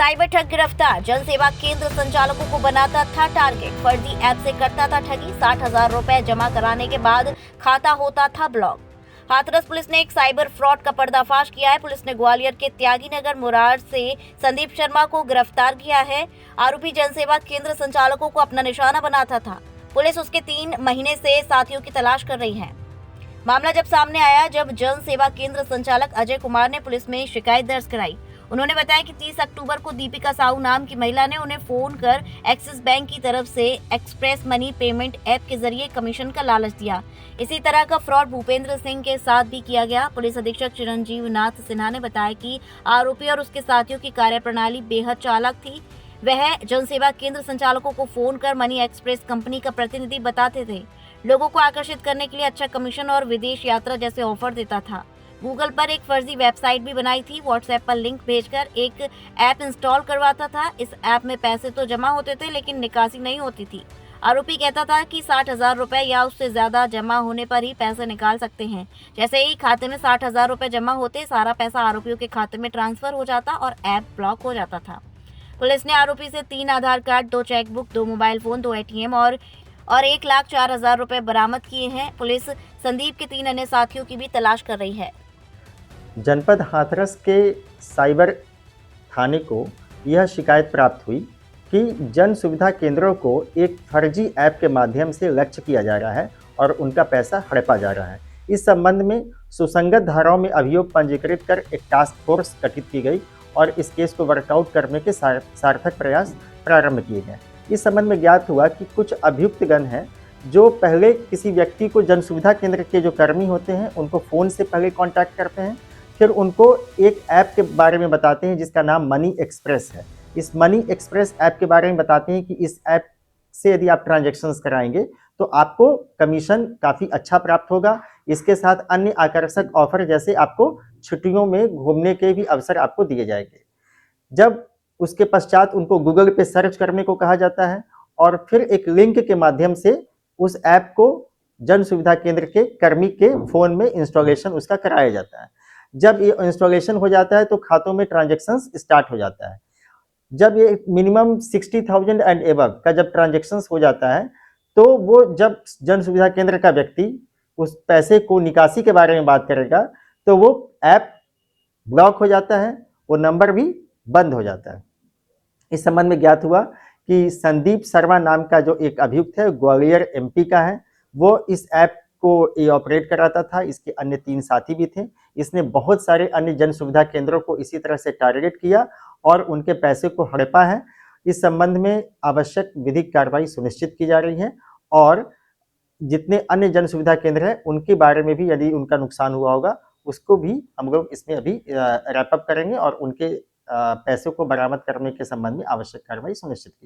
Cyber ठग गिरफ्तार। जन सेवा केंद्र संचालकों को बनाता था टारगेट। फर्जी ऐप से करता था ठगी। 60,000 रुपए जमा कराने के बाद खाता होता था ब्लॉक। हाथरस पुलिस ने एक साइबर फ्रॉड का पर्दाफाश किया है। पुलिस ने ग्वालियर के त्यागी नगर मुरार से संदीप शर्मा को गिरफ्तार किया है। आरोपी जन सेवा केंद्र संचालकों को अपना निशाना बनाता था। पुलिस उसके 3 महीने से साथियों की तलाश कर रही है। मामला जब सामने आया जब जन सेवा केंद्र संचालक अजय कुमार ने पुलिस में शिकायत दर्ज कराई। उन्होंने बताया कि 30 अक्टूबर को दीपिका साहू नाम की महिला ने उन्हें फोन कर एक्सिस बैंक की तरफ से एक्सप्रेस मनी पेमेंट ऐप के जरिए कमीशन का लालच दिया। इसी तरह का फ्रॉड भूपेंद्र सिंह के साथ भी किया गया। पुलिस अधीक्षक चिरंजीव नाथ सिन्हा ने बताया कि आरोपी और उसके साथियों की कार्यप्रणाली बेहद चालाक थी। वह जन सेवा केंद्र संचालकों को फोन कर मनी एक्सप्रेस कंपनी का प्रतिनिधि बताते थे। लोगों को आकर्षित करने के लिए अच्छा कमीशन और विदेश यात्रा जैसे ऑफर देता था। गूगल पर एक फर्जी वेबसाइट भी बनाई थी। व्हाट्सएप पर लिंक भेजकर एक ऐप इंस्टॉल करवाता था। इस ऐप में पैसे तो जमा होते थे लेकिन निकासी नहीं होती थी। आरोपी कहता था कि 60,000 रुपए या उससे ज्यादा जमा होने पर ही पैसे निकाल सकते हैं। जैसे ही खाते में 60,000 रुपए जमा होते, सारा पैसा आरोपियों के खाते में ट्रांसफर हो जाता और ऐप ब्लॉक हो जाता था। पुलिस ने आरोपी से 3 Aadhaar card, 2 chequebook, 2 mobile phone, 2 ATM और 1,04,000 रुपए बरामद किए हैं। पुलिस संदीप के 3 अन्य साथियों की भी तलाश कर रही है। जनपद हाथरस के साइबर थाने को यह शिकायत प्राप्त हुई कि जन सुविधा केंद्रों को एक फर्जी ऐप के माध्यम से लक्ष्य किया जा रहा है और उनका पैसा हड़पा जा रहा है। इस संबंध में सुसंगत धाराओं में अभियोग पंजीकृत कर एक टास्क फोर्स गठित की गई और इस केस को वर्कआउट करने के सार्थक प्रयास प्रारंभ किए गए। इस संबंध में ज्ञात हुआ कि कुछ अभियुक्तगण हैं जो पहले किसी व्यक्ति को जन सुविधा केंद्र के जो कर्मी होते हैं उनको फ़ोन से पहले कांटेक्ट करते हैं, फिर उनको एक ऐप के बारे में बताते हैं जिसका नाम मनी एक्सप्रेस है। इस मनी एक्सप्रेस ऐप के बारे में बताते हैं कि इस ऐप से यदि आप ट्रांजैक्शंस कराएंगे तो आपको कमीशन काफ़ी अच्छा प्राप्त होगा। इसके साथ अन्य आकर्षक ऑफर जैसे आपको छुट्टियों में घूमने के भी अवसर आपको दिए जाएंगे। जब उसके पश्चात उनको गूगल पे सर्च करने को कहा जाता है और फिर एक लिंक के माध्यम से उस ऐप को जन सुविधा केंद्र के कर्मी के फ़ोन में इंस्टॉलेशन उसका कराया जाता है। जब ये इंस्टॉलेशन हो जाता है तो खातों में ट्रांजैक्शंस स्टार्ट हो जाता है। जब ये मिनिमम 60,000 एंड एबव का जब ट्रांजैक्शंस हो जाता है तो वो जब जन सुविधा केंद्र का व्यक्ति उस पैसे को निकासी के बारे में बात करेगा तो वो ऐप ब्लॉक हो जाता है, वो नंबर भी बंद हो जाता है। इस संबंध में ज्ञात हुआ कि संदीप शर्मा नाम का जो एक अभियुक्त है, ग्वालियर MP का है, वो इस ऐप को ये ऑपरेट कराता था। इसके अन्य 3 साथी भी थे। इसने बहुत सारे अन्य जन सुविधा केंद्रों को इसी तरह से टारगेट किया और उनके पैसे को हड़पा है। इस संबंध में आवश्यक विधिक कार्रवाई सुनिश्चित की जा रही है और जितने अन्य जन सुविधा केंद्र हैं उनके बारे में भी यदि उनका नुकसान हुआ होगा उसको भी हम लोग इसमें अभी रैप अप करेंगे और उनके पैसों को बरामद करने के संबंध में आवश्यक कार्रवाई सुनिश्चित की